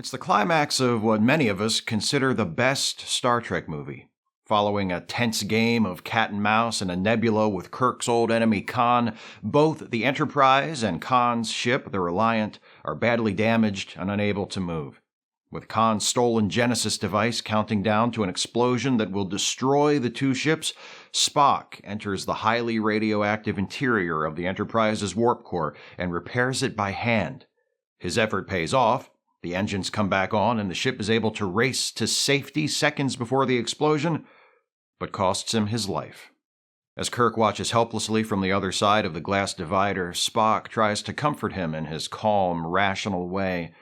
It's the climax of what many of us consider the best Star Trek movie. Following a tense game of cat and mouse in a nebula with Kirk's old enemy Khan, both the Enterprise and Khan's ship, the Reliant, are badly damaged and unable to move. With Khan's stolen Genesis device counting down to an explosion that will destroy the two ships, Spock enters the highly radioactive interior of the Enterprise's warp core and repairs it by hand. His effort pays off. The engines come back on and the ship is able to race to safety seconds before the explosion, but costs him his life. As Kirk watches helplessly from the other side of the glass divider, Spock tries to comfort him in his calm, rational way.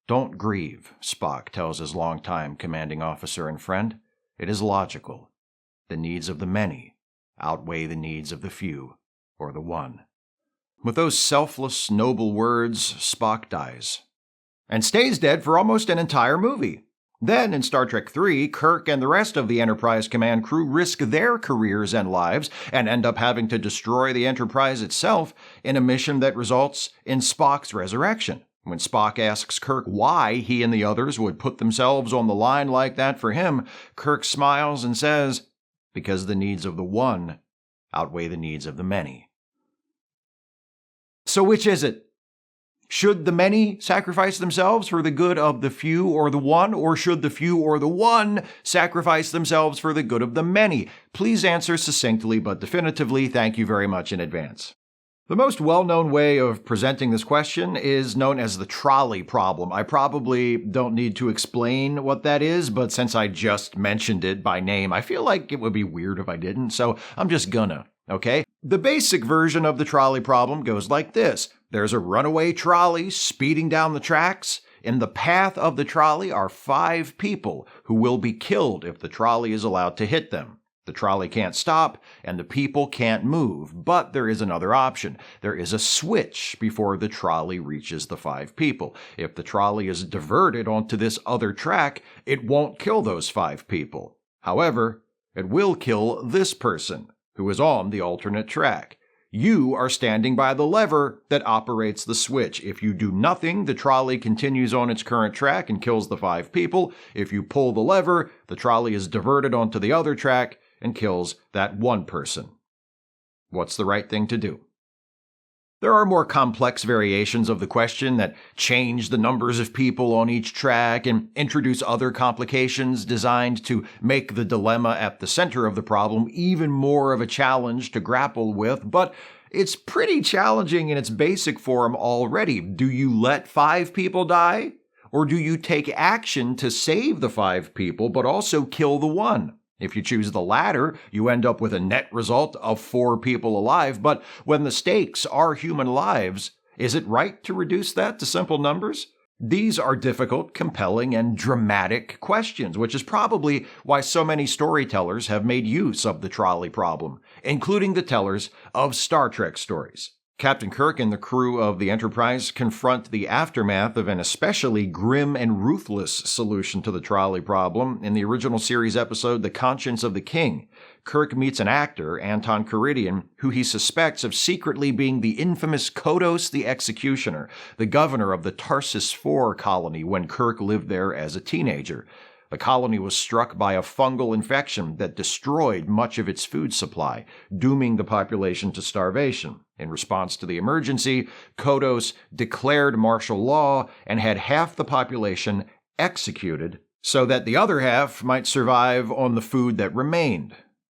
"Don't grieve," Spock tells his longtime commanding officer and friend. "It is logical. The needs of the many outweigh the needs of the few, or the one." With those selfless, noble words, Spock dies. And stays dead for almost an entire movie. Then, in Star Trek III, Kirk and the rest of the Enterprise command crew risk their careers and lives and end up having to destroy the Enterprise itself in a mission that results in Spock's resurrection. When Spock asks Kirk why he and the others would put themselves on the line like that for him, Kirk smiles and says, "Because the needs of the one outweigh the needs of the many." So which is it? Should the many sacrifice themselves for the good of the few or the one, or should the few or the one sacrifice themselves for the good of the many? Please answer succinctly but definitively. Thank you very much in advance. The most well-known way of presenting this question is known as the trolley problem. I probably don't need to explain what that is, but since I just mentioned it by name, I feel like it would be weird if I didn't, so I'm just gonna, okay? The basic version of the trolley problem goes like this. There's a runaway trolley speeding down the tracks. In the path of the trolley are 5 people who will be killed if the trolley is allowed to hit them. The trolley can't stop, and the people can't move, but there is another option. There is a switch before the trolley reaches the 5 people. If the trolley is diverted onto this other track, it won't kill those 5 people. However, it will kill this person, who is on the alternate track. You are standing by the lever that operates the switch. If you do nothing, the trolley continues on its current track and kills the 5 people. If you pull the lever, the trolley is diverted onto the other track and kills that one person. What's the right thing to do? There are more complex variations of the question that change the numbers of people on each track and introduce other complications designed to make the dilemma at the center of the problem even more of a challenge to grapple with, but it's pretty challenging in its basic form already. Do you let 5 people die? Or do you take action to save the 5 people but also kill the one? If you choose the latter, you end up with a net result of 4 people alive, but when the stakes are human lives, is it right to reduce that to simple numbers? These are difficult, compelling, and dramatic questions, which is probably why so many storytellers have made use of the trolley problem, including the tellers of Star Trek stories. Captain Kirk and the crew of the Enterprise confront the aftermath of an especially grim and ruthless solution to the trolley problem in the original series episode The Conscience of the King. Kirk meets an actor, Anton Karidian, who he suspects of secretly being the infamous Kodos the Executioner, the governor of the Tarsus 4 colony when Kirk lived there as a teenager. The colony was struck by a fungal infection that destroyed much of its food supply, dooming the population to starvation. In response to the emergency, Kodos declared martial law and had half the population executed so that the other half might survive on the food that remained.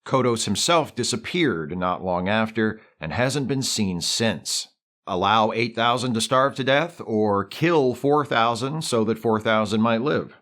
Kodos himself disappeared not long after and hasn't been seen since. Allow 8,000 to starve to death or kill 4,000 so that 4,000 might live?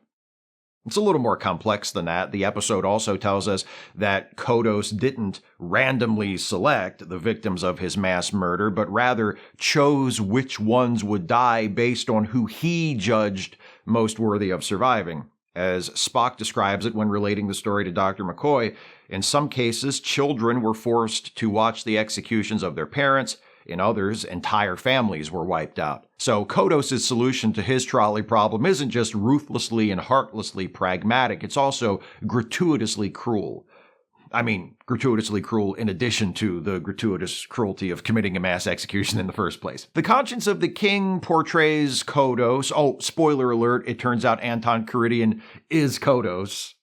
It's a little more complex than that. The episode also tells us that Kodos didn't randomly select the victims of his mass murder, but rather chose which ones would die based on who he judged most worthy of surviving. As Spock describes it when relating the story to Dr. McCoy, in some cases, children were forced to watch the executions of their parents. In others, entire families were wiped out. So Kodos' solution to his trolley problem isn't just ruthlessly and heartlessly pragmatic, it's also gratuitously cruel. I mean, gratuitously cruel in addition to the gratuitous cruelty of committing a mass execution in the first place. The conscience of the king portrays Kodos. Oh, spoiler alert, it turns out Anton Karidian is Kodos.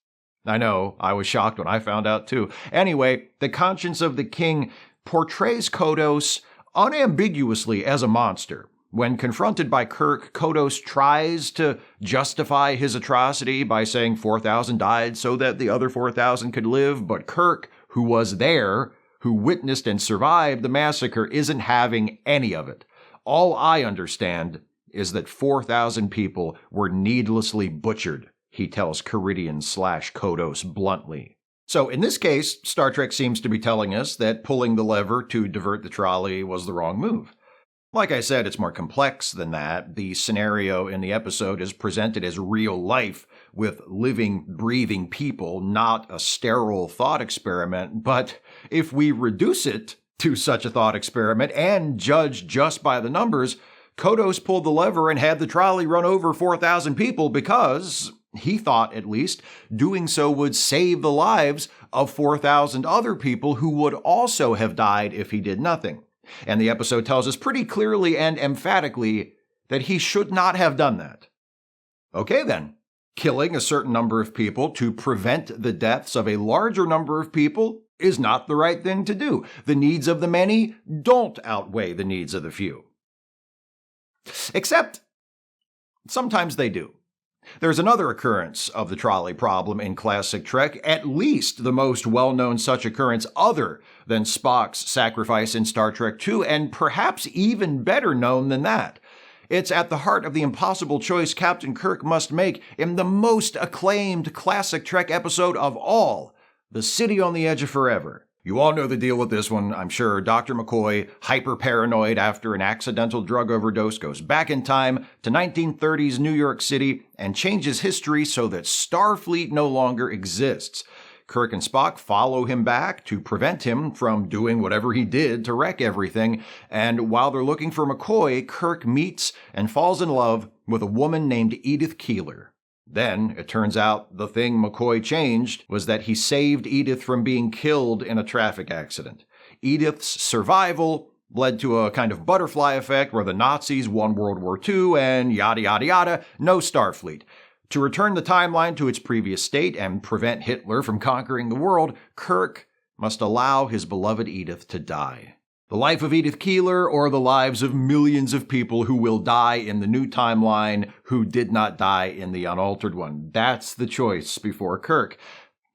I know, I was shocked when I found out too. Anyway, the conscience of the king portrays Kodos unambiguously as a monster. When confronted by Kirk, Kodos tries to justify his atrocity by saying 4,000 died so that the other 4,000 could live, but Kirk, who was there, who witnessed and survived the massacre, isn't having any of it. All I understand is that 4,000 people were needlessly butchered, he tells Karidian/Kodos bluntly. So in this case, Star Trek seems to be telling us that pulling the lever to divert the trolley was the wrong move. Like I said, it's more complex than that. The scenario in the episode is presented as real life with living, breathing people, not a sterile thought experiment. But if we reduce it to such a thought experiment and judge just by the numbers, Kodos pulled the lever and had the trolley run over 4,000 people because, he thought at least, doing so would save the lives of 4,000 other people who would also have died if he did nothing. And the episode tells us pretty clearly and emphatically that he should not have done that. Okay then, killing a certain number of people to prevent the deaths of a larger number of people is not the right thing to do. The needs of the many don't outweigh the needs of the few. Except, sometimes they do. There's another occurrence of the trolley problem in classic Trek, at least the most well-known such occurrence other than Spock's sacrifice in Star Trek II, and perhaps even better known than that. It's at the heart of the impossible choice Captain Kirk must make in the most acclaimed classic Trek episode of all, The City on the Edge of Forever. You all know the deal with this one, I'm sure. Dr. McCoy, hyper-paranoid after an accidental drug overdose, goes back in time to 1930s New York City and changes history so that Starfleet no longer exists. Kirk and Spock follow him back to prevent him from doing whatever he did to wreck everything, and while they're looking for McCoy, Kirk meets and falls in love with a woman named Edith Keeler. Then, it turns out the thing McCoy changed was that he saved Edith from being killed in a traffic accident. Edith's survival led to a kind of butterfly effect where the Nazis won World War II and yada yada yada, no Starfleet. To return the timeline to its previous state and prevent Hitler from conquering the world, Kirk must allow his beloved Edith to die. The life of Edith Keeler or the lives of millions of people who will die in the new timeline who did not die in the unaltered one. That's the choice before Kirk.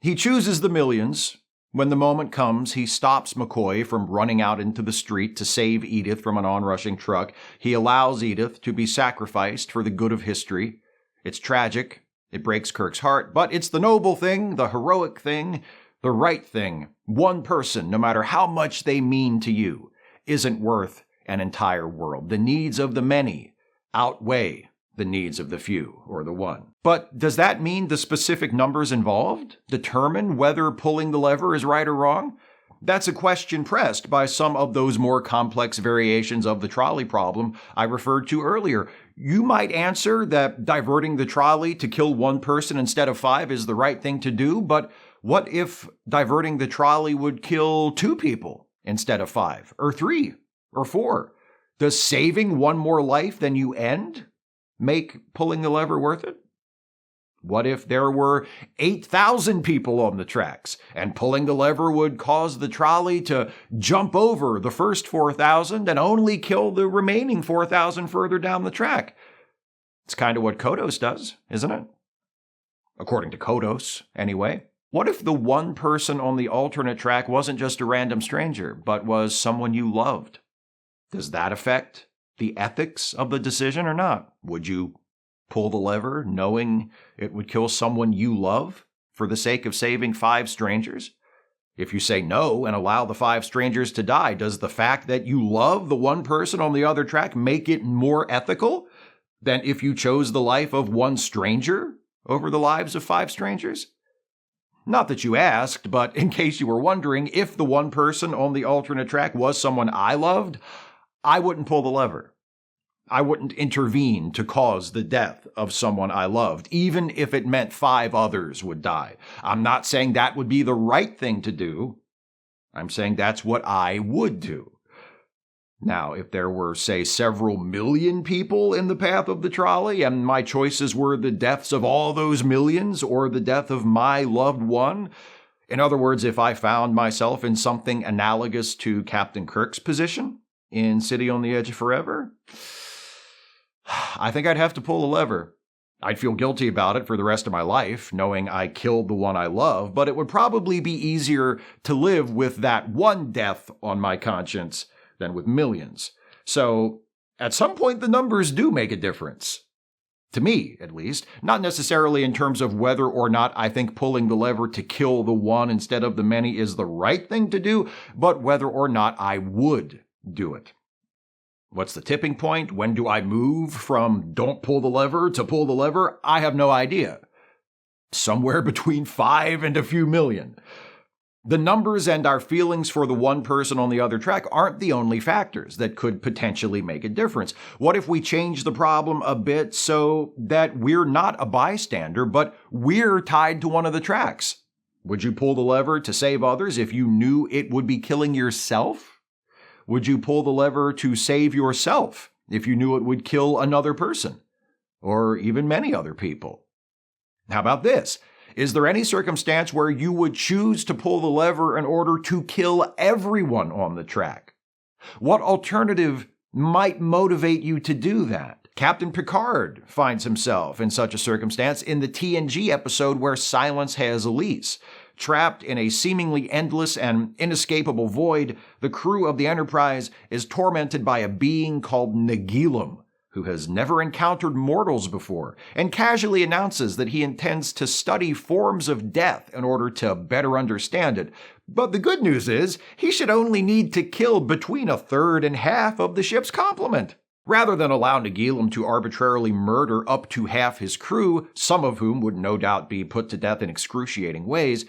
He chooses the millions. When the moment comes, he stops McCoy from running out into the street to save Edith from an onrushing truck. He allows Edith to be sacrificed for the good of history. It's tragic. It breaks Kirk's heart, but it's the noble thing, the heroic thing, the right thing. One person, no matter how much they mean to you, isn't worth an entire world. The needs of the many outweigh the needs of the few, or the one. But does that mean the specific numbers involved determine whether pulling the lever is right or wrong? That's a question pressed by some of those more complex variations of the trolley problem I referred to earlier. You might answer that diverting the trolley to kill one person instead of 5 is the right thing to do, but what if diverting the trolley would kill 2 people instead of 5, or 3, or 4? Does saving one more life than you end make pulling the lever worth it? What if there were 8,000 people on the tracks, and pulling the lever would cause the trolley to jump over the first 4,000 and only kill the remaining 4,000 further down the track? It's kind of what Kodos does, isn't it? According to Kodos, anyway. What if the one person on the alternate track wasn't just a random stranger, but was someone you loved? Does that affect the ethics of the decision or not? Would you pull the lever knowing it would kill someone you love for the sake of saving 5 strangers? If you say no and allow the 5 strangers to die, does the fact that you love the one person on the other track make it more ethical than if you chose the life of one stranger over the lives of 5 strangers? Not that you asked, but in case you were wondering, if the one person on the alternate track was someone I loved, I wouldn't pull the lever. I wouldn't intervene to cause the death of someone I loved, even if it meant 5 others would die. I'm not saying that would be the right thing to do. I'm saying that's what I would do. Now, if there were, say, several million people in the path of the trolley, and my choices were the deaths of all those millions or the death of my loved one, in other words, if I found myself in something analogous to Captain Kirk's position in City on the Edge of Forever, I think I'd have to pull a lever. I'd feel guilty about it for the rest of my life, knowing I killed the one I love, but it would probably be easier to live with that one death on my conscience than with millions. So, at some point, the numbers do make a difference. To me, at least. Not necessarily in terms of whether or not I think pulling the lever to kill the one instead of the many is the right thing to do, but whether or not I would do it. What's the tipping point? When do I move from don't pull the lever to pull the lever? I have no idea. Somewhere between 5 and a few million. The numbers and our feelings for the one person on the other track aren't the only factors that could potentially make a difference. What if we change the problem a bit so that we're not a bystander, but we're tied to one of the tracks? Would you pull the lever to save others if you knew it would be killing yourself? Would you pull the lever to save yourself if you knew it would kill another person, or even many other people? How about this? Is there any circumstance where you would choose to pull the lever in order to kill everyone on the track? What alternative might motivate you to do that? Captain Picard finds himself in such a circumstance in the TNG episode Where Silence Has Elise. Trapped in a seemingly endless and inescapable void, the crew of the Enterprise is tormented by a being called Nagilum, who has never encountered mortals before, and casually announces that he intends to study forms of death in order to better understand it. But the good news is, he should only need to kill between 1/3 and half of the ship's complement. Rather than allow Nagilum to arbitrarily murder up to half his crew, some of whom would no doubt be put to death in excruciating ways,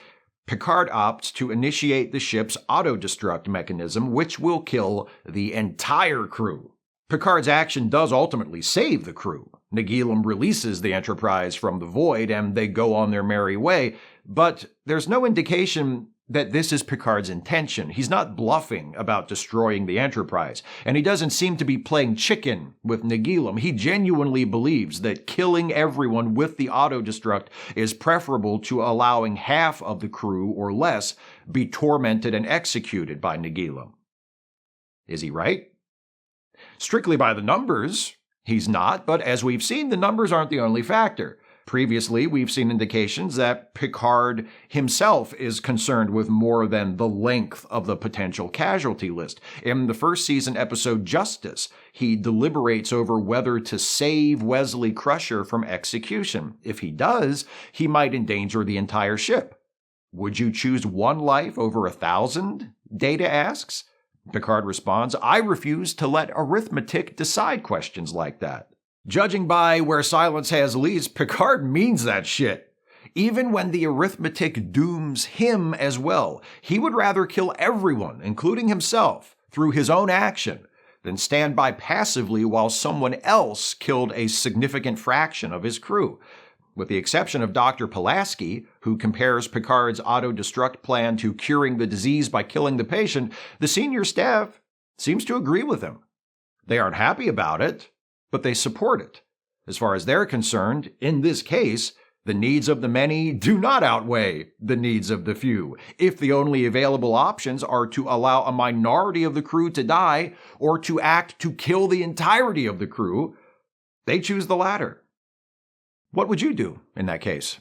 Picard opts to initiate the ship's auto-destruct mechanism, which will kill the entire crew. Picard's action does ultimately save the crew. Nagilum releases the Enterprise from the void and they go on their merry way, but there's no indication that this is Picard's intention. He's not bluffing about destroying the Enterprise, and he doesn't seem to be playing chicken with Nagilum. He genuinely believes that killing everyone with the auto-destruct is preferable to allowing half of the crew or less be tormented and executed by Nagilum. Is he right? Strictly by the numbers, he's not, but as we've seen, the numbers aren't the only factor. Previously, we've seen indications that Picard himself is concerned with more than the length of the potential casualty list. In the first season episode Justice, he deliberates over whether to save Wesley Crusher from execution. If he does, he might endanger the entire ship. Would you choose one life over 1,000? Data asks. Picard responds, I refuse to let arithmetic decide questions like that. Judging by Where Silence Has Elise, Picard means that shit. Even when the arithmetic dooms him as well, he would rather kill everyone, including himself, through his own action, than stand by passively while someone else killed a significant fraction of his crew. With the exception of Dr. Pulaski, who compares Picard's auto-destruct plan to curing the disease by killing the patient, the senior staff seems to agree with him. They aren't happy about it, but they support it. As far as they're concerned, in this case, the needs of the many do not outweigh the needs of the few. If the only available options are to allow a minority of the crew to die or to act to kill the entirety of the crew, they choose the latter. What would you do in that case?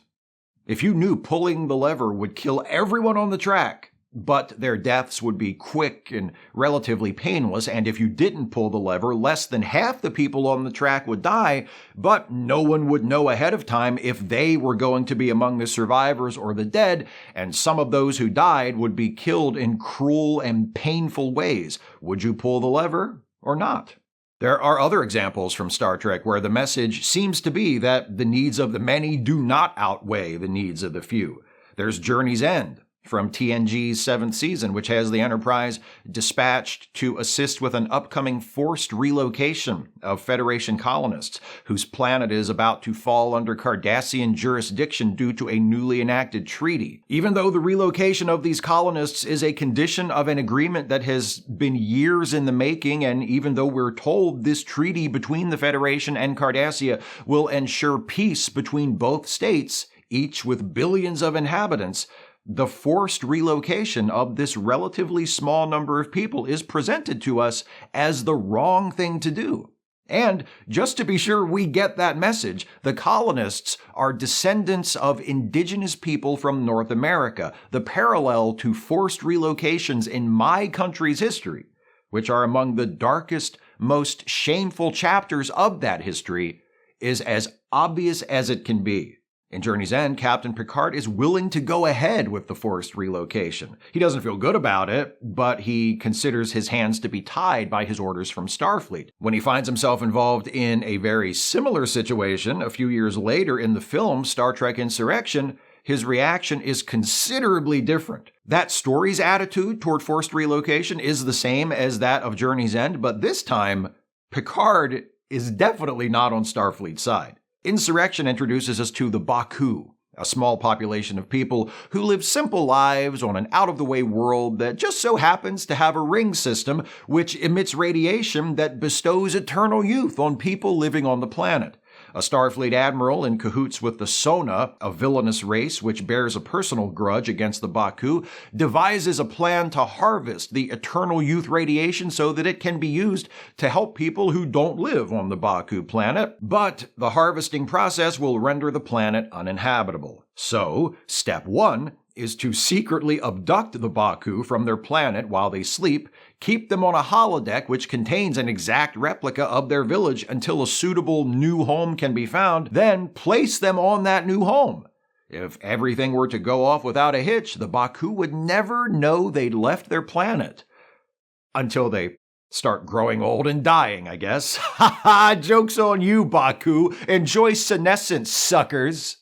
If you knew pulling the lever would kill everyone on the track, but their deaths would be quick and relatively painless, and if you didn't pull the lever, less than half the people on the track would die, but no one would know ahead of time if they were going to be among the survivors or the dead, and some of those who died would be killed in cruel and painful ways, would you pull the lever or not? There are other examples from Star Trek where the message seems to be that the needs of the many do not outweigh the needs of the few. There's Journey's End, from TNG's 7th season, which has the Enterprise dispatched to assist with an upcoming forced relocation of Federation colonists whose planet is about to fall under Cardassian jurisdiction due to a newly enacted treaty. Even though the relocation of these colonists is a condition of an agreement that has been years in the making, and even though we're told this treaty between the Federation and Cardassia will ensure peace between both states, each with billions of inhabitants, the forced relocation of this relatively small number of people is presented to us as the wrong thing to do. And just to be sure we get that message, the colonists are descendants of indigenous people from North America, the parallel to forced relocations in my country's history, which are among the darkest, most shameful chapters of that history, is as obvious as it can be. In Journey's End, Captain Picard is willing to go ahead with the forced relocation. He doesn't feel good about it, but he considers his hands to be tied by his orders from Starfleet. When he finds himself involved in a very similar situation a few years later in the film Star Trek Insurrection, his reaction is considerably different. That story's attitude toward forced relocation is the same as that of Journey's End, but this time, Picard is definitely not on Starfleet's side. Insurrection introduces us to the Baku, a small population of people who live simple lives on an out-of-the-way world that just so happens to have a ring system which emits radiation that bestows eternal youth on people living on the planet. A Starfleet admiral in cahoots with the Sona, a villainous race which bears a personal grudge against the Baku, devises a plan to harvest the eternal youth radiation so that it can be used to help people who don't live on the Baku planet. But the harvesting process will render the planet uninhabitable. So, step 1 is to secretly abduct the Baku from their planet while they sleep, keep them on a holodeck which contains an exact replica of their village until a suitable new home can be found, then place them on that new home. If everything were to go off without a hitch, the Baku would never know they'd left their planet. Until they start growing old and dying, I guess. Ha ha! Joke's on you, Baku! Enjoy senescence, suckers!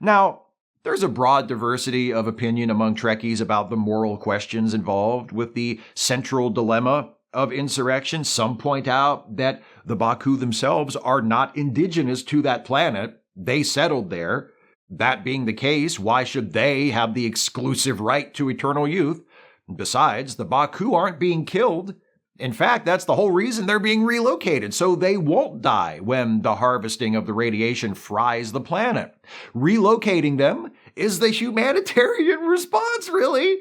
Now, there's a broad diversity of opinion among Trekkies about the moral questions involved with the central dilemma of Insurrection. Some point out that the Baku themselves are not indigenous to that planet. They settled there. That being the case, why should they have the exclusive right to eternal youth? Besides, the Baku aren't being killed. In fact, that's the whole reason they're being relocated, so they won't die when the harvesting of the radiation fries the planet. Relocating them is the humanitarian response, really.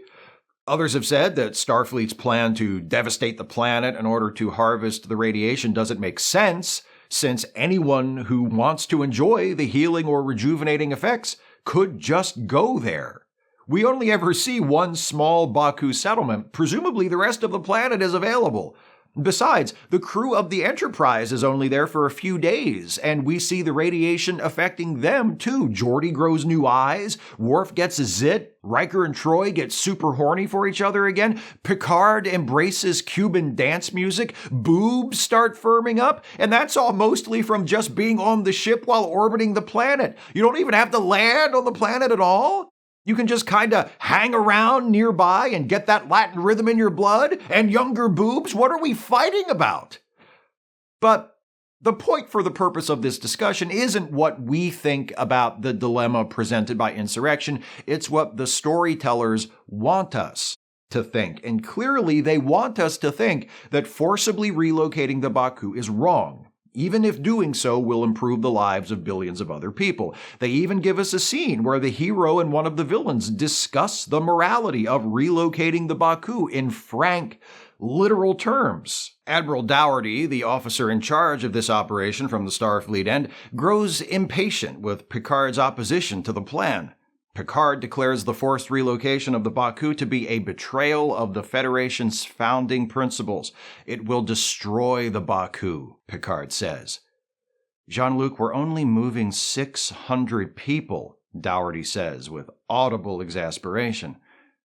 Others have said that Starfleet's plan to devastate the planet in order to harvest the radiation doesn't make sense, since anyone who wants to enjoy the healing or rejuvenating effects could just go there. We only ever see one small Baku settlement. Presumably the rest of the planet is available. Besides, the crew of the Enterprise is only there for a few days, and we see the radiation affecting them too. Geordi grows new eyes, Worf gets a zit, Riker and Troy get super horny for each other again, Picard embraces Cuban dance music, boobs start firming up, and that's all mostly from just being on the ship while orbiting the planet. You don't even have to land on the planet at all. You can just kind of hang around nearby and get that Latin rhythm in your blood and younger boobs. What are we fighting about? But the point for the purpose of this discussion isn't what we think about the dilemma presented by Insurrection. It's what the storytellers want us to think. And clearly they want us to think that forcibly relocating the Baku is wrong, even if doing so will improve the lives of billions of other people. They even give us a scene where the hero and one of the villains discuss the morality of relocating the Baku in frank, literal terms. Admiral Dougherty, the officer in charge of this operation from the Starfleet end, grows impatient with Picard's opposition to the plan. Picard declares the forced relocation of the Baku to be a betrayal of the Federation's founding principles. It will destroy the Baku, Picard says. Jean-Luc, we're only moving 600 people, Dougherty says with audible exasperation.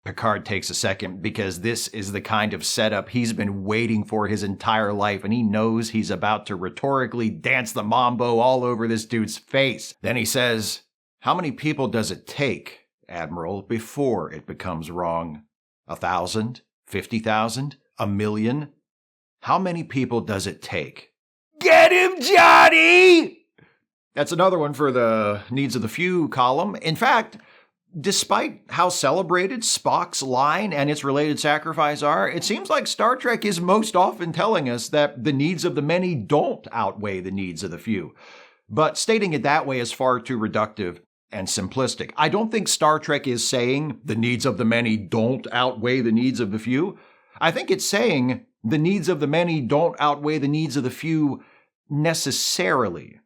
Picard takes a second because this is the kind of setup he's been waiting for his entire life, and he knows he's about to rhetorically dance the mambo all over this dude's face. Then he says, "How many people does it take?" Admiral, before it becomes wrong. 1,000? 50,000? 1,000,000? How many people does it take? Get him, Johnny! That's another one for the needs of the few column. In fact, despite how celebrated Spock's line and its related sacrifice are, it seems like Star Trek is most often telling us that the needs of the many don't outweigh the needs of the few. But stating it that way is far too reductive and simplistic. I don't think Star Trek is saying the needs of the many don't outweigh the needs of the few. I think it's saying the needs of the many don't outweigh the needs of the few necessarily.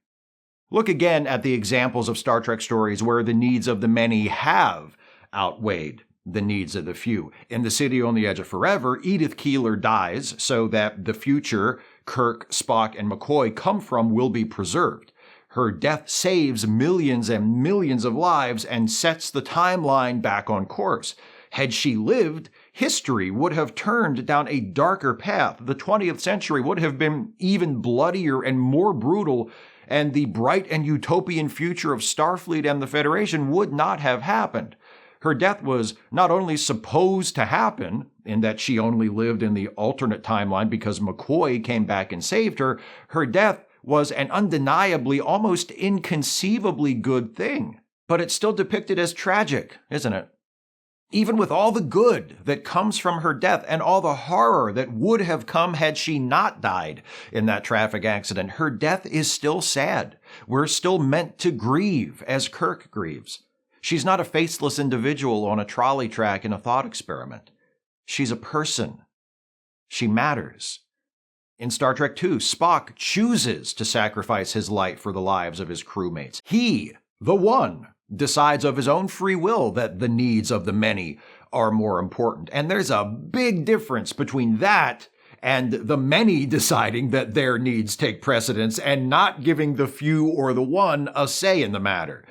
Look again at the examples of Star Trek stories where the needs of the many have outweighed the needs of the few. In The City on the Edge of Forever, Edith Keeler dies so that the future Kirk, Spock, and McCoy come from will be preserved. Her death saves millions and millions of lives and sets the timeline back on course. Had she lived, history would have turned down a darker path. The 20th century would have been even bloodier and more brutal, and the bright and utopian future of Starfleet and the Federation would not have happened. Her death was not only supposed to happen, in that she only lived in the alternate timeline because McCoy came back and saved her, her death was an undeniably, almost inconceivably good thing. But it's still depicted as tragic, isn't it? Even with all the good that comes from her death and all the horror that would have come had she not died in that traffic accident, her death is still sad. We're still meant to grieve as Kirk grieves. She's not a faceless individual on a trolley track in a thought experiment. She's a person. She matters. In Star Trek II, Spock chooses to sacrifice his life for the lives of his crewmates. He, the one, decides of his own free will that the needs of the many are more important. And there's a big difference between that and the many deciding that their needs take precedence and not giving the few or the one a say in the matter.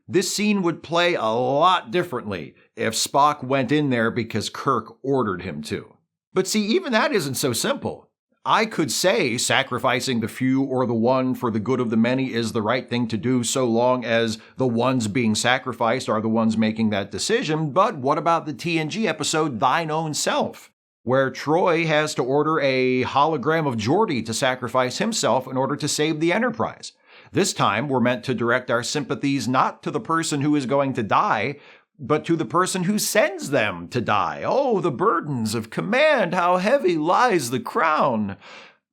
This scene would play a lot differently if Spock went in there because Kirk ordered him to. But see, even that isn't so simple. I could say sacrificing the few or the one for the good of the many is the right thing to do so long as the ones being sacrificed are the ones making that decision, but what about the TNG episode Thine Own Self, where Troy has to order a hologram of Geordi to sacrifice himself in order to save the Enterprise? This time, we're meant to direct our sympathies not to the person who is going to die, but to the person who sends them to die. Oh, the burdens of command, how heavy lies the crown.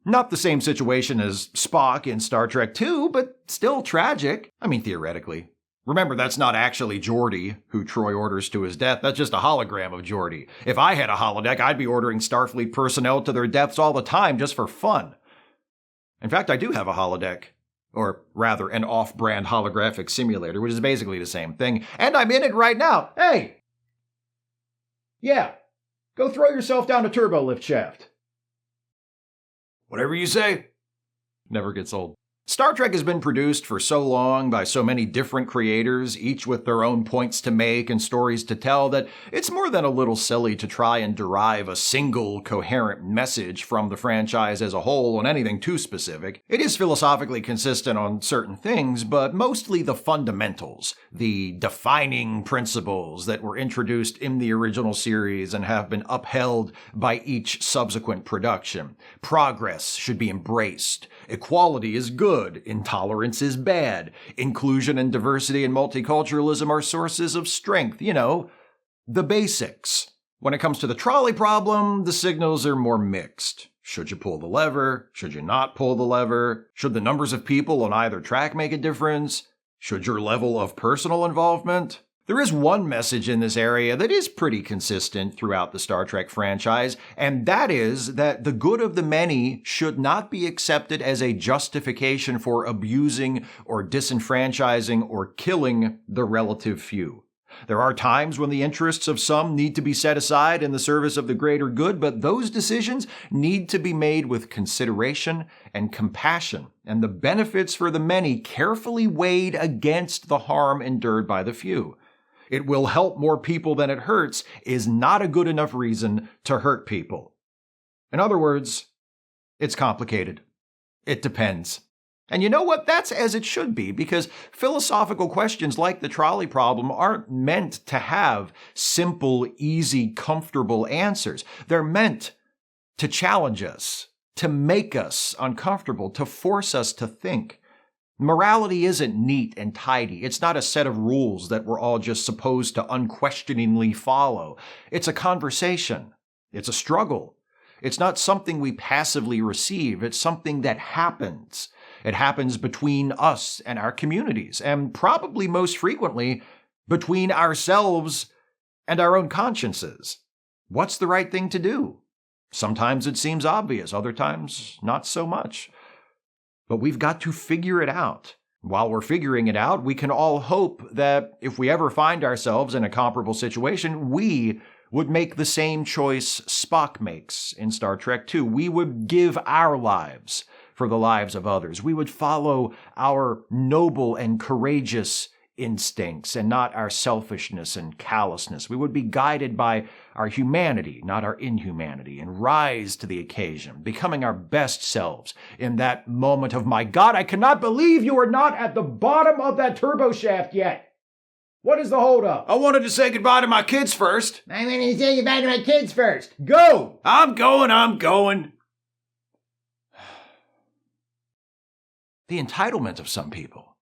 Not the same situation as Spock in Star Trek II, but still tragic. I mean, theoretically. Remember, that's not actually Geordi, who Troy orders to his death. That's just a hologram of Geordi. If I had a holodeck, I'd be ordering Starfleet personnel to their deaths all the time just for fun. In fact, I do have a holodeck. Or rather, an off-brand holographic simulator, which is basically the same thing. And I'm in it right now. Hey! Yeah, go throw yourself down a turbo lift shaft. Whatever you say. Never gets old. Star Trek has been produced for so long by so many different creators, each with their own points to make and stories to tell, that it's more than a little silly to try and derive a single coherent message from the franchise as a whole on anything too specific. It is philosophically consistent on certain things, but mostly the fundamentals, the defining principles that were introduced in the original series and have been upheld by each subsequent production. Progress should be embraced. Equality is good, intolerance is bad. Inclusion and diversity and multiculturalism are sources of strength. You know, the basics. When it comes to the trolley problem, the signals are more mixed. Should you pull the lever? Should you not pull the lever? Should the numbers of people on either track make a difference? Should your level of personal involvement? There is one message in this area that is pretty consistent throughout the Star Trek franchise, and that is that the good of the many should not be accepted as a justification for abusing or disenfranchising or killing the relative few. There are times when the interests of some need to be set aside in the service of the greater good, but those decisions need to be made with consideration and compassion, and the benefits for the many carefully weighed against the harm endured by the few. It will help more people than it hurts is not a good enough reason to hurt people. In other words, it's complicated. It depends. And you know what? That's as it should be, because philosophical questions like the trolley problem aren't meant to have simple, easy, comfortable answers. They're meant to challenge us, to make us uncomfortable, to force us to think. Morality isn't neat and tidy. It's not a set of rules that we're all just supposed to unquestioningly follow. It's a conversation. It's a struggle. It's not something we passively receive. It's something that happens. It happens between us and our communities, and probably most frequently between ourselves and our own consciences. What's the right thing to do? Sometimes it seems obvious, other times not so much. But we've got to figure it out. While we're figuring it out, we can all hope that if we ever find ourselves in a comparable situation, we would make the same choice Spock makes in Star Trek II. We would give our lives for the lives of others. We would follow our noble and courageous instincts and not our selfishness and callousness. We would be guided by our humanity, not our inhumanity, and rise to the occasion, becoming our best selves in that moment of, my God, I cannot believe you are not at the bottom of that turbo shaft yet. What is the holdup? I wanted to say goodbye to my kids first. I wanted to say goodbye to my kids first. Go! I'm going. The entitlement of some people.